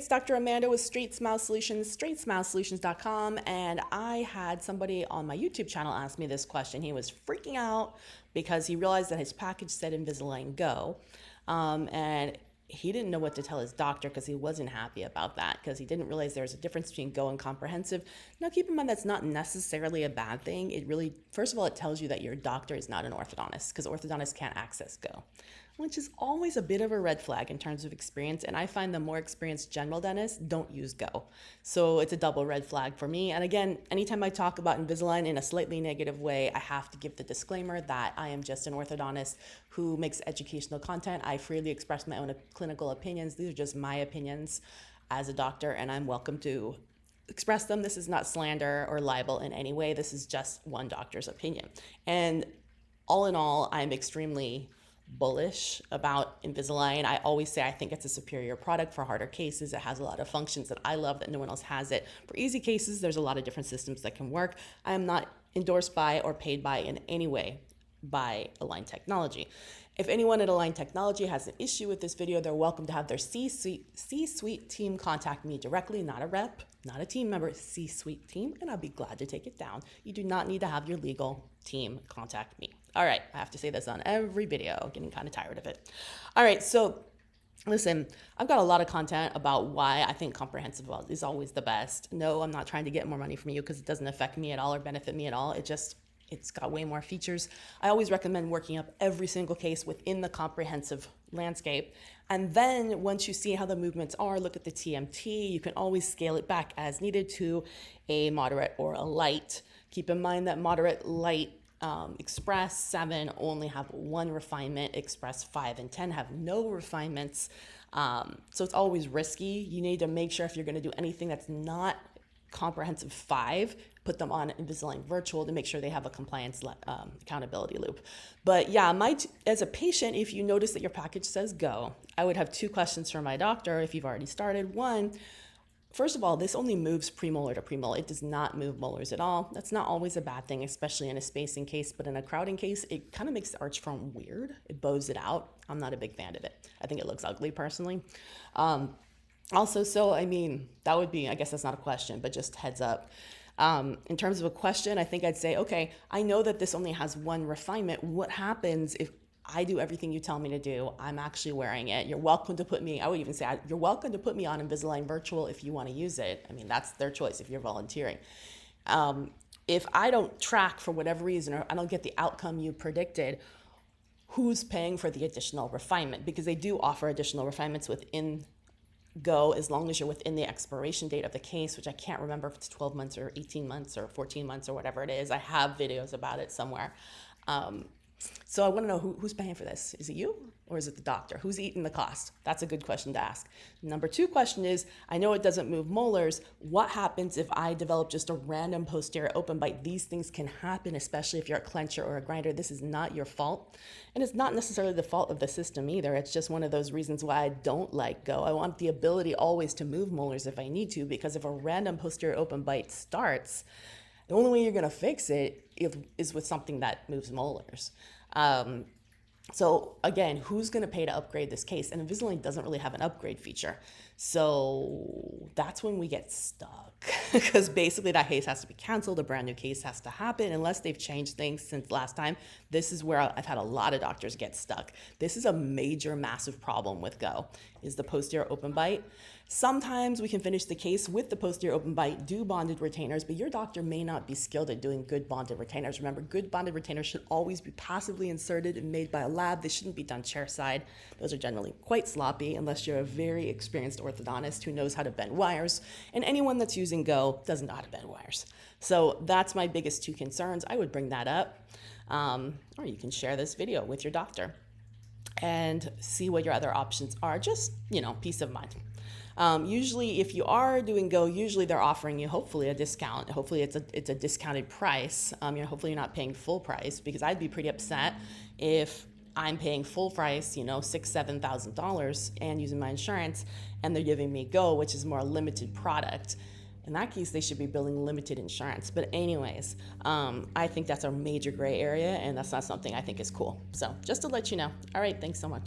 It's Dr. Amanda with Straightsmile Solutions, straightsmilesolutions.com, and I had somebody on my YouTube channel ask me this question. He was freaking out because he realized that his package said Invisalign GO, and he didn't know what to tell his doctor because he wasn't happy about that because he didn't realize there was a difference between GO and comprehensive. Now, keep in mind that's not necessarily a bad thing. It really, first of all, it tells you that your doctor is not an orthodontist because orthodontists can't access GO, which is always a bit of a red flag in terms of experience. And I find the more experienced general dentists don't use GO. So it's a double red flag for me. And again, anytime I talk about Invisalign in a slightly negative way, I have to give the disclaimer that I am just an orthodontist who makes educational content. I freely express my own clinical opinions. These are just my opinions as a doctor, and I'm welcome to express them. This is not slander or libel in any way. This is just one doctor's opinion. And all in all, I'm extremely bullish about Invisalign. I always say I think it's a superior product for harder cases. It has a lot of functions that I love that no one else has it. For easy cases, there's a lot of different systems that can work. I am not endorsed by or paid by in any way by Align Technology. If anyone at Align Technology has an issue with this video, they're welcome to have their C-suite team contact me directly, not a rep, not a team member, C-suite team, and I'll be glad to take it down. You do not need to have your legal team contact me. All right, I have to say this on every video, getting kind of tired of it. All right, so listen, I've got a lot of content about why I think comprehensive is always the best. No, I'm not trying to get more money from you because it doesn't affect me at all or benefit me at all. It's got way more features. I always recommend working up every single case within the comprehensive landscape. And then once you see how the movements are, look at the TMT, you can always scale it back as needed to a moderate or a light. Keep in mind that moderate, light, Express 7 only have one refinement. Express 5 and 10 have no refinements. So it's always risky. You need to make sure if you're gonna do anything that's not comprehensive 5, put them on Invisalign Virtual to make sure they have a compliance accountability loop. But yeah, as a patient, if you notice that your package says GO, I would have two questions for my doctor if you've already started. One, first of all, this only moves premolar to premolar. It does not move molars at all. That's not always a bad thing, especially in a spacing case, but in a crowding case, it kind of makes the arch form weird. It bows it out. I'm not a big fan of it. I think it looks ugly personally. Also, so I mean, that would be, I guess that's not a question, but just heads up. In terms of a question, I think I'd say, okay, I know that this only has one refinement. What happens if I do everything you tell me to do? I'm actually wearing it. You're welcome to put me, I would even say, you're welcome to put me on Invisalign Virtual if you want to use it. I mean, that's their choice if you're volunteering. If I don't track for whatever reason, or I don't get the outcome you predicted, who's paying for the additional refinement? Because they do offer additional refinements within GO as long as you're within the expiration date of the case, which I can't remember if it's 12 months or 18 months or 14 months or whatever it is. I have videos about it somewhere. So I want to know who's paying for this. Is it you or is it the doctor? Who's eating the cost? That's a good question to ask. Number two question is, I know it doesn't move molars. What happens if I develop just a random posterior open bite? These things can happen, especially if you're a clencher or a grinder. This is not your fault. And it's not necessarily the fault of the system either. It's just one of those reasons why I don't like GO. I want the ability always to move molars if I need to, because if a random posterior open bite starts, the only way you're going to fix it is with something that moves molars. So again, who's going to pay to upgrade this case? And Invisalign doesn't really have an upgrade feature. So that's when we get stuck because basically that case has to be canceled. A brand new case has to happen unless they've changed things since last time. This is where I've had a lot of doctors get stuck. This is a major, massive problem with GO is the posterior open bite. Sometimes we can finish the case with the posterior open bite, do bonded retainers, but your doctor may not be skilled at doing good bonded retainers. Remember, good bonded retainers should always be passively inserted and made by a lab. They shouldn't be done chairside. Those are generally quite sloppy unless you're a very experienced orthodontist who knows how to bend wires. And anyone that's using GO doesn't know how to bend wires. So that's my biggest two concerns. I would bring that up. Or you can share this video with your doctor and see what your other options are. Just, peace of mind. Usually if you are doing GO, usually they're offering you hopefully a discount. Hopefully it's a discounted price. Hopefully you're not paying full price, because I'd be pretty upset if I'm paying full price, $6,000, $7,000 and using my insurance, and they're giving me GO, which is more a limited product. In that case, they should be billing limited insurance. But anyways, I think that's a major gray area, and that's not something I think is cool. So just to let you know. All right, thanks so much.